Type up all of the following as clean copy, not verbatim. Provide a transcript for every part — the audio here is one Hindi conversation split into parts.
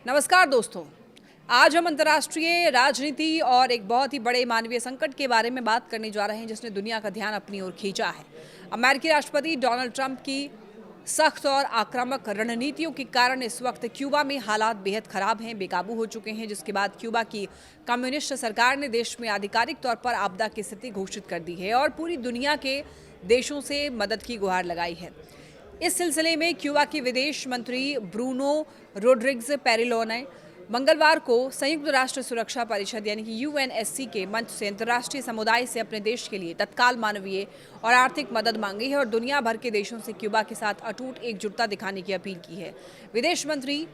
नमस्कार दोस्तों। आज हम अंतर्राष्ट्रीय राजनीति और एक बहुत ही बड़े मानवीय संकट के बारे में बात करने जा रहे हैं जिसने दुनिया का ध्यान अपनी ओर खींचा है। अमेरिकी राष्ट्रपति डोनाल्ड ट्रंप की सख्त और आक्रामक रणनीतियों के कारण इस वक्त क्यूबा में हालात बेहद खराब हैं, बेकाबू हो चुके हैं, जिसके बाद क्यूबा की कम्युनिस्ट सरकार ने देश में आधिकारिक तौर पर आपदा की स्थिति घोषित कर दी है और पूरी दुनिया के देशों से मदद की गुहार लगाई है। इस सिलसिले में क्यूबा के विदेश मंत्री ब्रूनो रोड्रिग्स पेरिलो ने मंगलवार को संयुक्त राष्ट्र सुरक्षा परिषद यानी कि यूएनएससी के मंच से अंतर्राष्ट्रीय समुदाय से अपने देश के लिए तत्काल मानवीय और आर्थिक मदद मांगी है और दुनिया भर के देशों से क्यूबा के साथ अटूट एकजुटता दिखाने की अपील की है। विदेश मंत्री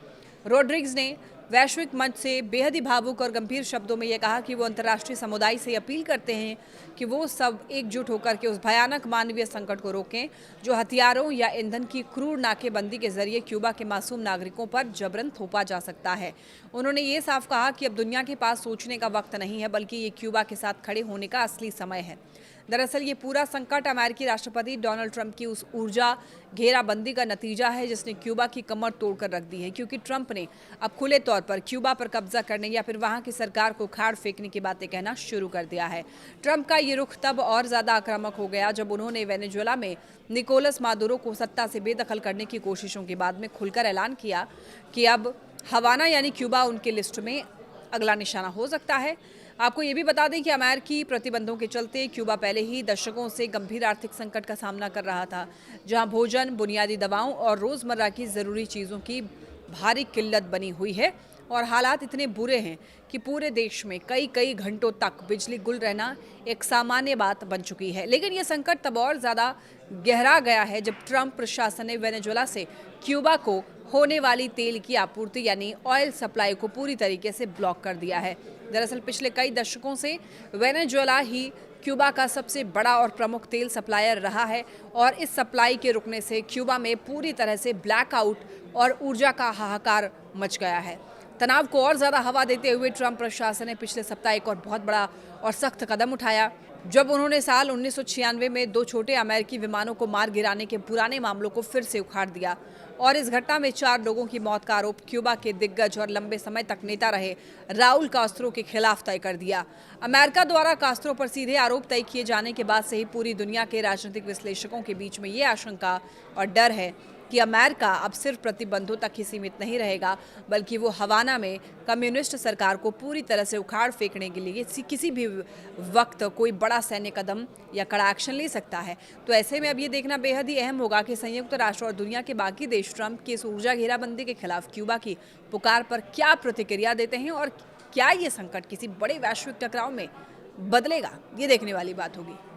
रोड्रिग्स ने वैश्विक मंच से बेहद ही भावुक और गंभीर शब्दों में यह कहा कि वो अंतर्राष्ट्रीय समुदाय से अपील करते हैं कि वो सब एकजुट होकर के उस भयानक मानवीय संकट को रोकें जो हथियारों या ईंधन की क्रूर नाकेबंदी के जरिए क्यूबा के मासूम नागरिकों पर जबरन थोपा जा सकता है। उन्होंने ये साफ कहा कि अब दुनिया के पास सोचने का वक्त नहीं है, बल्कि ये क्यूबा के साथ खड़े होने का असली समय है। दरअसल ये पूरा संकट अमेरिकी राष्ट्रपति डोनाल्ड ट्रंप की उस ऊर्जा घेराबंदी का नतीजा है जिसने क्यूबा की कमर तोड़कर रख दी है, क्योंकि ट्रंप ने अब खुले तौर पर क्यूबा पर कब्जा करने या फिर वहां की सरकार को खाड़ फेंकने की बातें कहना शुरू कर दिया है। ट्रंप का ये रुख तब और ज्यादा आक्रामक हो गया जब उन्होंने वेनेजुएला में निकोलस मादुरो को सत्ता से बेदखल करने की कोशिशों के बाद में खुलकर ऐलान किया कि अब हवाना यानी क्यूबा उनके लिस्ट में अगला निशाना हो सकता है। आपको ये भी बता दें कि अमेरिकी प्रतिबंधों के चलते क्यूबा पहले ही दशकों से गंभीर आर्थिक संकट का सामना कर रहा था, जहां भोजन, बुनियादी दवाओं और रोजमर्रा की जरूरी चीजों की भारी किल्लत बनी हुई है और हालात इतने बुरे हैं कि पूरे देश में कई कई घंटों तक बिजली गुल रहना एक सामान्य बात बन चुकी है। लेकिन ये संकट तब और ज़्यादा गहरा गया है जब ट्रंप प्रशासन ने वेनेजुएला से क्यूबा को होने वाली तेल की आपूर्ति यानी ऑयल सप्लाई को पूरी तरीके से ब्लॉक कर दिया है। दरअसल पिछले कई दशकों से वेनेजुएला ही क्यूबा का सबसे बड़ा और प्रमुख तेल सप्लायर रहा है और इस सप्लाई के रुकने से क्यूबा में पूरी तरह से ब्लैकआउट और ऊर्जा का हाहाकार मच गया है। तनाव को और ज़्यादा हवा देते हुए ट्रंप प्रशासन ने पिछले सप्ताह एक और बहुत बड़ा और सख्त कदम उठाया जब उन्होंने साल 1996 में 2 छोटे अमेरिकी विमानों को मार गिराने के पुराने मामलों को फिर से उखाड़ दिया और इस घटना में 4 लोगों की मौत का आरोप क्यूबा के दिग्गज और लंबे समय तक नेता रहे राउल कास्त्रो के खिलाफ तय कर दिया। अमेरिका द्वारा कास्त्रो पर सीधे आरोप तय किए जाने के बाद से ही पूरी दुनिया के राजनीतिक विश्लेषकों के बीच में ये आशंका और डर है कि अमेरिका अब सिर्फ प्रतिबंधों तक ही सीमित नहीं रहेगा, बल्कि वो हवाना में कम्युनिस्ट सरकार को पूरी तरह से उखाड़ फेंकने के लिए किसी भी वक्त कोई बड़ा सैन्य कदम या कड़ा एक्शन ले सकता है। तो ऐसे में अब ये देखना बेहद ही अहम होगा कि संयुक्त राष्ट्र और दुनिया के बाकी देश ट्रंप की इस ऊर्जा घेराबंदी के खिलाफ क्यूबा की पुकार पर क्या प्रतिक्रिया देते हैं और क्या ये संकट किसी बड़े वैश्विक टकराव में बदलेगा, ये देखने वाली बात होगी।